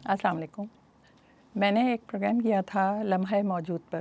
السلام علیکم. میں نے ایک پروگرام کیا تھا لمحہ موجود پر،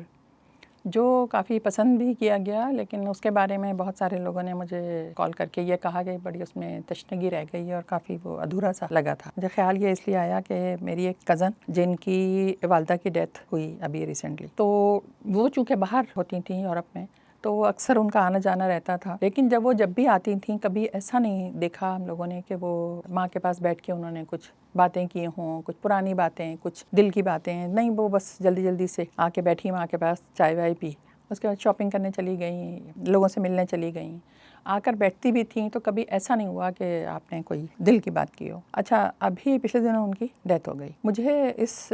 جو کافی پسند بھی کیا گیا، لیکن اس کے بارے میں بہت سارے لوگوں نے مجھے کال کر کے یہ کہا کہ بڑی اس میں تشنگی رہ گئی اور کافی وہ ادھورا سا لگا تھا. مجھے خیال یہ اس لیے آیا کہ میری ایک کزن جن کی والدہ کی ڈیتھ ہوئی ابھی ریسنٹلی، تو وہ چونکہ باہر ہوتی تھیں یورپ میں، تو اکثر ان کا آنا جانا رہتا تھا. لیکن جب بھی آتی تھیں کبھی ایسا نہیں دیکھا ہم لوگوں نے کہ وہ ماں کے پاس بیٹھ کے انہوں نے کچھ باتیں کی ہوں، کچھ پرانی باتیں، کچھ دل کی باتیں. نہیں، وہ بس جلدی جلدی سے آ کے بیٹھی ماں کے پاس، چائے وائے پی، اس کے بعد شاپنگ کرنے چلی گئیں، لوگوں سے ملنے چلی گئیں. آ کر بیٹھتی بھی تھیں تو کبھی ایسا نہیں ہوا کہ آپ نے کوئی دل کی بات کی ہو. اچھا، ابھی پچھلے دنوں ان کی ڈیتھ ہو گئی. مجھے اس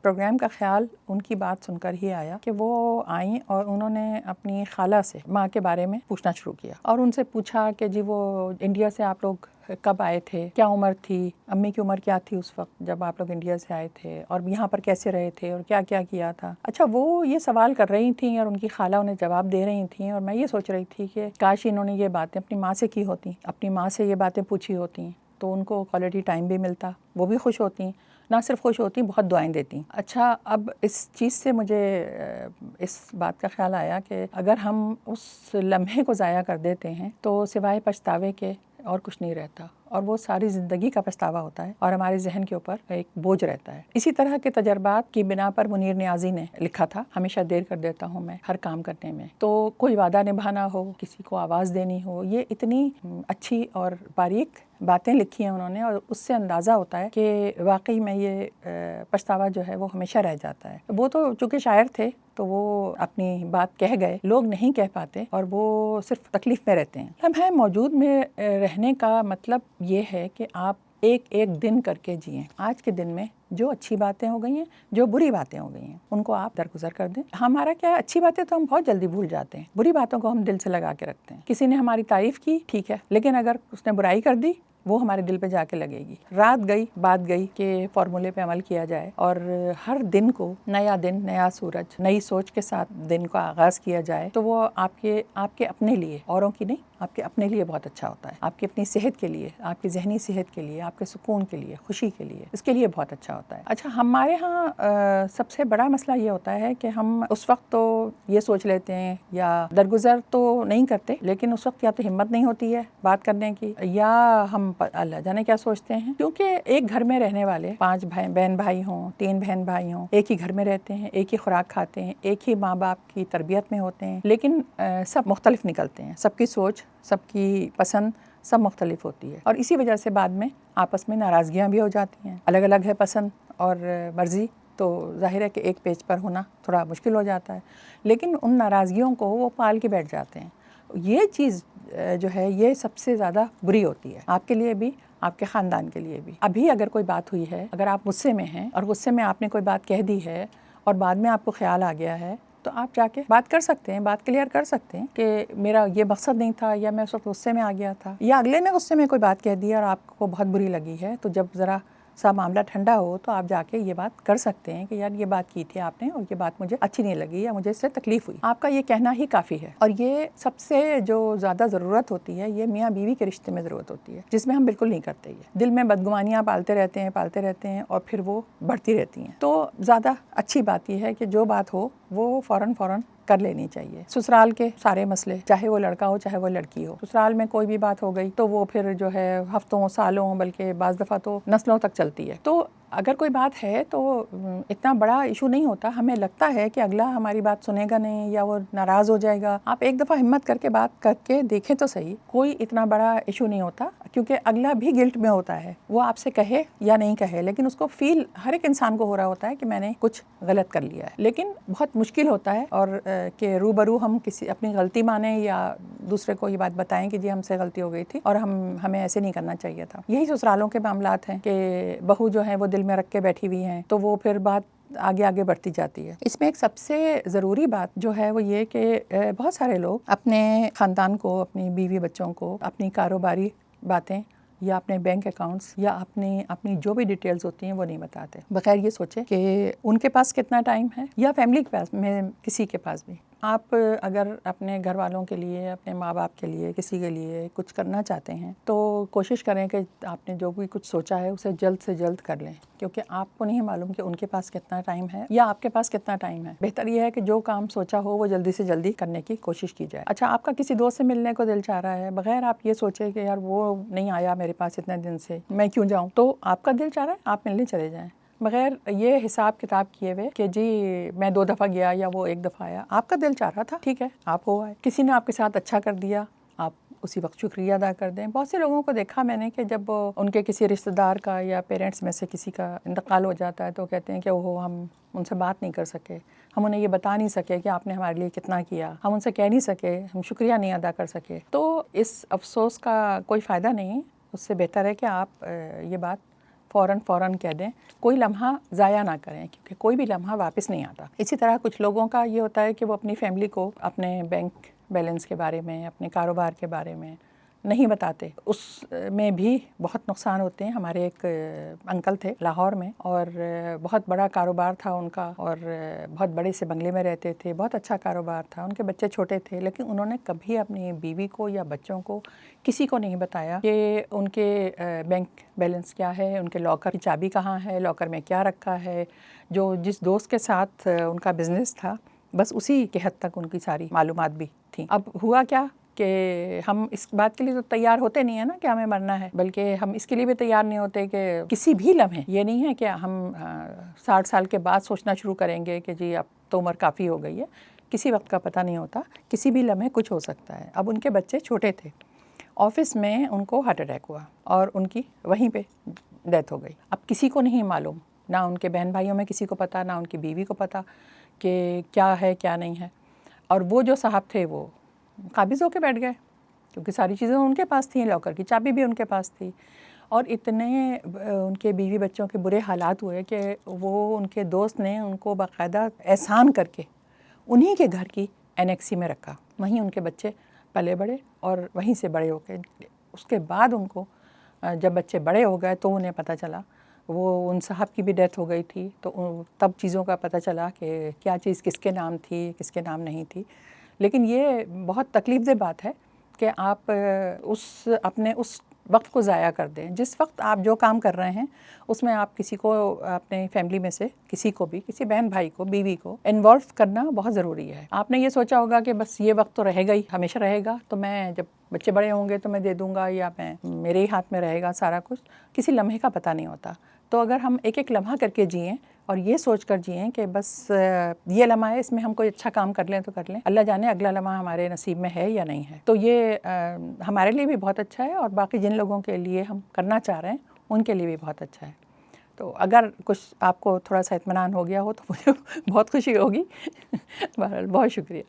پروگرام کا خیال ان کی بات سن کر ہی آیا کہ وہ آئیں اور انہوں نے اپنی خالہ سے ماں کے بارے میں پوچھنا شروع کیا، اور ان سے پوچھا کہ جی وہ انڈیا سے آپ لوگ کب آئے تھے، کیا عمر تھی، امی کی عمر کیا تھی اس وقت جب آپ لوگ انڈیا سے آئے تھے، اور یہاں پر کیسے رہے تھے اور کیا کیا کیا تھا. اچھا، وہ یہ سوال کر رہی تھیں اور ان کی خالہ انہیں جواب دے رہی تھیں، اور میں یہ سوچ رہی تھی کہ کاش انہوں نے یہ باتیں اپنی ماں سے کی ہوتی، اپنی ماں سے یہ باتیں پوچھی ہوتی تو ان کو کوالٹی ٹائم بھی ملتا، وہ بھی خوش ہوتی، نہ صرف خوش ہوتی، بہت دعائیں دیتی. اچھا، اب اس چیز سے مجھے اس بات کا خیال آیا کہ اگر ہم اس لمحے کو ضائع کر دیتے ہیں تو سوائے پچھتاوے کے اور کچھ نہیں رہتا، اور وہ ساری زندگی کا پچھتاوا ہوتا ہے اور ہمارے ذہن کے اوپر ایک بوجھ رہتا ہے. اسی طرح کے تجربات کی بنا پر منیر نیازی نے لکھا تھا، ہمیشہ دیر کر دیتا ہوں میں ہر کام کرنے میں. تو کوئی وعدہ نبھانا ہو، کسی کو آواز دینی ہو، یہ اتنی اچھی اور باریک باتیں لکھی ہیں انہوں نے، اور اس سے اندازہ ہوتا ہے کہ واقعی میں یہ پچھتاوا جو ہے وہ ہمیشہ رہ جاتا ہے. وہ تو چونکہ شاعر تھے تو وہ اپنی بات کہہ گئے، لوگ نہیں کہہ پاتے اور وہ صرف تکلیف میں رہتے ہیں. لمحہ موجود میں رہنے کا مطلب یہ ہے کہ آپ ایک ایک دن کر کے جئیں. آج کے دن میں جو اچھی باتیں ہو گئی ہیں، جو بری باتیں ہو گئی ہیں، ان کو آپ درگزر کر دیں. ہمارا کیا ہے، اچھی باتیں تو ہم بہت جلدی بھول جاتے ہیں، بری باتوں کو ہم دل سے لگا کے رکھتے ہیں. کسی نے ہماری تعریف کی، ٹھیک ہے، لیکن اگر اس نے برائی کر دی وہ ہمارے دل پہ جا کے لگے گی. رات گئی بات گئی کہ فارمولے پہ عمل کیا جائے اور ہر دن کو نیا دن، نیا سورج، نئی سوچ کے ساتھ دن کا آغاز کیا جائے تو وہ آپ کے اپنے لیے، اوروں کی نہیں، آپ کے اپنے لیے بہت اچھا ہوتا ہے. آپ کی اپنی صحت کے لیے، آپ کی ذہنی صحت کے لیے، آپ کے سکون کے لیے، خوشی کے لیے، اس کے لیے بہت اچھا ہوتا ہے. اچھا، ہمارے ہاں سب سے بڑا مسئلہ یہ ہوتا ہے کہ ہم اس وقت تو یہ سوچ لیتے ہیں یا درگزر تو نہیں کرتے، لیکن اس وقت یا تو ہمت نہیں ہوتی ہے بات کرنے کی، یا ہم اللہ جانے کیا سوچتے ہیں. کیونکہ ایک گھر میں رہنے والے 5 بہن بھائی ہوں، 3 بہن بھائی ہوں، ایک ہی گھر میں رہتے ہیں، ایک ہی خوراک کھاتے ہیں، ایک ہی ماں باپ کی تربیت میں ہوتے ہیں، لیکن سب مختلف نکلتے ہیں. سب کی سوچ، سب کی پسند سب مختلف ہوتی ہے، اور اسی وجہ سے بعد میں آپس میں ناراضگیاں بھی ہو جاتی ہیں. الگ الگ ہے پسند اور مرضی، تو ظاہر ہے کہ ایک پیج پر ہونا تھوڑا مشکل ہو جاتا ہے، لیکن ان ناراضگیوں کو وہ پال کے بیٹھ جاتے ہیں. یہ چیز جو ہے یہ سب سے زیادہ بری ہوتی ہے، آپ کے لیے بھی، آپ کے خاندان کے لیے بھی. ابھی اگر کوئی بات ہوئی ہے، اگر آپ غصے میں ہیں اور غصے میں آپ نے کوئی بات کہہ دی ہے اور بعد میں آپ کو خیال آ گیا ہے، تو آپ جا کے بات کر سکتے ہیں، بات کلیئر کر سکتے ہیں کہ میرا یہ مقصد نہیں تھا، یا میں اس وقت غصے میں آ گیا تھا، یا اگلے نے غصے میں کوئی بات کہہ دی اور آپ کو بہت بری لگی ہے. تو جب ذرا سا معاملہ ٹھنڈا ہو تو آپ جا کے یہ بات کر سکتے ہیں کہ یار یہ بات کی تھی آپ نے اور یہ بات مجھے اچھی نہیں لگی یا مجھے اس سے تکلیف ہوئی. آپ کا یہ کہنا ہی کافی ہے. اور یہ سب سے جو زیادہ ضرورت ہوتی ہے، یہ میاں بیوی کے رشتے میں ضرورت ہوتی ہے، جس میں ہم بالکل نہیں کرتے. یہ دل میں بدگمانیاں پالتے رہتے ہیں اور پھر وہ بڑھتی رہتی ہیں. تو زیادہ اچھی بات یہ ہے کہ جو بات ہو وہ فوراً کر لینی چاہیے. سسرال کے سارے مسئلے، چاہے وہ لڑکا ہو چاہے وہ لڑکی ہو، سسرال میں کوئی بھی بات ہو گئی تو وہ پھر جو ہے ہفتوں، سالوں، بلکہ بعض دفعہ تو نسلوں تک چلتی ہے. تو اگر کوئی بات ہے تو اتنا بڑا ایشو نہیں ہوتا. ہمیں لگتا ہے کہ اگلا ہماری بات سنے گا نہیں یا وہ ناراض ہو جائے گا. آپ ایک دفعہ ہمت کر کے بات کر کے دیکھیں تو صحیح، کوئی اتنا بڑا ایشو نہیں ہوتا، کیونکہ اگلا بھی گلٹ میں ہوتا ہے، وہ آپ سے کہے یا نہیں کہے، لیکن اس کو فیل ہر ایک انسان کو ہو رہا ہوتا ہے کہ میں نے کچھ غلط کر لیا ہے. لیکن بہت مشکل ہوتا ہے اور کہ روبرو ہم کسی اپنی غلطی مانیں یا دوسرے کو یہ بات بتائیں کہ جی ہم سے غلطی ہو گئی تھی اور ہمیں ایسے نہیں کرنا چاہیے تھا. یہی سسرالوں کے معاملات ہیں کہ بہو جو ہے وہ دل میں رکھ کے بیٹھی ہوئی ہیں تو وہ پھر بات آگے بڑھتی جاتی ہے. اس میں ایک سب سے ضروری بات جو ہے وہ یہ کہ بہت سارے لوگ اپنے خاندان کو، اپنی بیوی بچوں کو، اپنی کاروباری باتیں یا اپنے بینک اکاؤنٹس یا اپنی جو بھی ڈیٹیلز ہوتی ہیں وہ نہیں بتاتے، بغیر یہ سوچے کہ ان کے پاس کتنا ٹائم ہے یا فیملی کے پاس میں کسی کے پاس بھی آپ اگر اپنے گھر والوں کے لیے، اپنے ماں باپ کے لیے، کسی کے لیے کچھ کرنا چاہتے ہیں تو کوشش کریں کہ آپ نے جو بھی کچھ سوچا ہے اسے جلد سے جلد کر لیں، کیونکہ آپ کو نہیں معلوم کہ ان کے پاس کتنا ٹائم ہے یا آپ کے پاس کتنا ٹائم ہے۔ بہتر یہ ہے کہ جو کام سوچا ہو وہ جلدی سے جلدی کرنے کی کوشش کی جائے۔ اچھا، آپ کا کسی دوست سے ملنے کو دل چاہ رہا ہے، بغیر آپ یہ سوچے کہ یار وہ نہیں آیا میرے پاس اتنے دن سے، میں کیوں جاؤں، تو آپ کا دل چاہ رہا ہے آپ ملنے چلے جائیں، بغیر یہ حساب کتاب کیے ہوئے کہ جی میں 2 دفعہ گیا یا وہ 1 دفعہ آیا۔ آپ کا دل چاہ رہا تھا، ٹھیک ہے، آپ ہو آئے۔ کسی نے آپ کے ساتھ اچھا کر دیا، آپ اسی وقت شکریہ ادا کر دیں۔ بہت سے لوگوں کو دیکھا میں نے کہ جب ان کے کسی رشتہ دار کا یا پیرنٹس میں سے کسی کا انتقال ہو جاتا ہے تو کہتے ہیں کہ اوہ ہم ان سے بات نہیں کر سکے، ہم انہیں یہ بتا نہیں سکے کہ آپ نے ہمارے لیے کتنا کیا، ہم ان سے کہہ نہیں سکے، ہم شکریہ نہیں ادا کر سکے۔ تو اس افسوس کا کوئی فائدہ نہیں، اس سے بہتر ہے کہ آپ یہ بات فوراً کہہ دیں، کوئی لمحہ ضائع نہ کریں، کیونکہ کوئی بھی لمحہ واپس نہیں آتا۔ اسی طرح کچھ لوگوں کا یہ ہوتا ہے کہ وہ اپنی فیملی کو اپنے بینک بیلنس کے بارے میں، اپنے کاروبار کے بارے میں نہیں بتاتے، اس میں بھی بہت نقصان ہوتے ہیں۔ ہمارے ایک انکل تھے لاہور میں، اور بہت بڑا کاروبار تھا ان کا، اور بہت بڑے سے بنگلے میں رہتے تھے، بہت اچھا کاروبار تھا، ان کے بچے چھوٹے تھے، لیکن انہوں نے کبھی اپنی بیوی کو یا بچوں کو کسی کو نہیں بتایا کہ ان کے بینک بیلنس کیا ہے، ان کے لاکر کی چابی کہاں ہے، لاکر میں کیا رکھا ہے۔ جس دوست کے ساتھ ان کا بزنس تھا، بس اسی کے حد تک ان کی ساری معلومات بھی تھیں۔ اب ہوا کیا کہ ہم اس بات کے لیے تو تیار ہوتے نہیں ہیں نا کہ ہمیں مرنا ہے، بلکہ ہم اس کے لیے بھی تیار نہیں ہوتے کہ کسی بھی لمحے، یہ نہیں ہے کہ ہم 60 سال کے بعد سوچنا شروع کریں گے کہ جی اب تو عمر کافی ہو گئی ہے، کسی وقت کا پتہ نہیں ہوتا، کسی بھی لمحے کچھ ہو سکتا ہے۔ اب ان کے بچے چھوٹے تھے، آفس میں ان کو ہارٹ اٹیک ہوا اور ان کی وہیں پہ ڈیتھ ہو گئی۔ اب کسی کو نہیں معلوم، نہ ان کے بہن بھائیوں میں کسی کو پتہ، نہ ان کی بیوی کو پتہ کہ کیا ہے کیا نہیں ہے۔ اور وہ جو صاحب تھے وہ قابض ہو کے بیٹھ گئے، کیونکہ ساری چیزیں ان کے پاس تھیں، لاکر کی چابی بھی ان کے پاس تھی، اور اتنے ان کے بیوی بچوں کے برے حالات ہوئے کہ وہ ان کے دوست نے ان کو باقاعدہ احسان کر کے انہی کے گھر کی انیکسی میں رکھا، وہیں ان کے بچے پلے بڑے اور وہیں سے بڑے ہو کے اس کے بعد ان کو جب بچے بڑے ہو گئے تو انہیں پتہ چلا، وہ ان صاحب کی بھی ڈیتھ ہو گئی تھی، تو تب چیزوں کا پتہ چلا کہ کیا چیز کس کے نام تھی، کس کے نام نہیں تھی۔ لیکن یہ بہت تکلیف دہ بات ہے کہ آپ اپنے اس وقت کو ضائع کر دیں۔ جس وقت آپ جو کام کر رہے ہیں اس میں آپ کسی کو، اپنے فیملی میں سے کسی کو بھی، کسی بہن بھائی کو، بیوی کو انوالو کرنا بہت ضروری ہے۔ آپ نے یہ سوچا ہوگا کہ بس یہ وقت تو رہے گا ہی، ہمیشہ رہے گا، تو میں جب بچے بڑے ہوں گے تو میں دے دوں گا، یا میرے ہی ہاتھ میں رہے گا سارا کچھ، کسی لمحے کا پتہ نہیں ہوتا۔ تو اگر ہم ایک ایک لمحہ کر کے جئیں اور یہ سوچ کر جئیں کہ بس یہ لمحہ ہے، اس میں ہم کوئی اچھا کام کر لیں تو کر لیں، اللہ جانے اگلا لمحہ ہمارے نصیب میں ہے یا نہیں ہے، تو یہ ہمارے لیے بھی بہت اچھا ہے، اور باقی جن لوگوں کے لیے ہم کرنا چاہ رہے ہیں ان کے لیے بھی بہت اچھا ہے۔ تو اگر کچھ آپ کو تھوڑا سا اطمینان ہو گیا ہو تو مجھے بہت خوشی ہوگی۔ بہرحال بہت شکریہ۔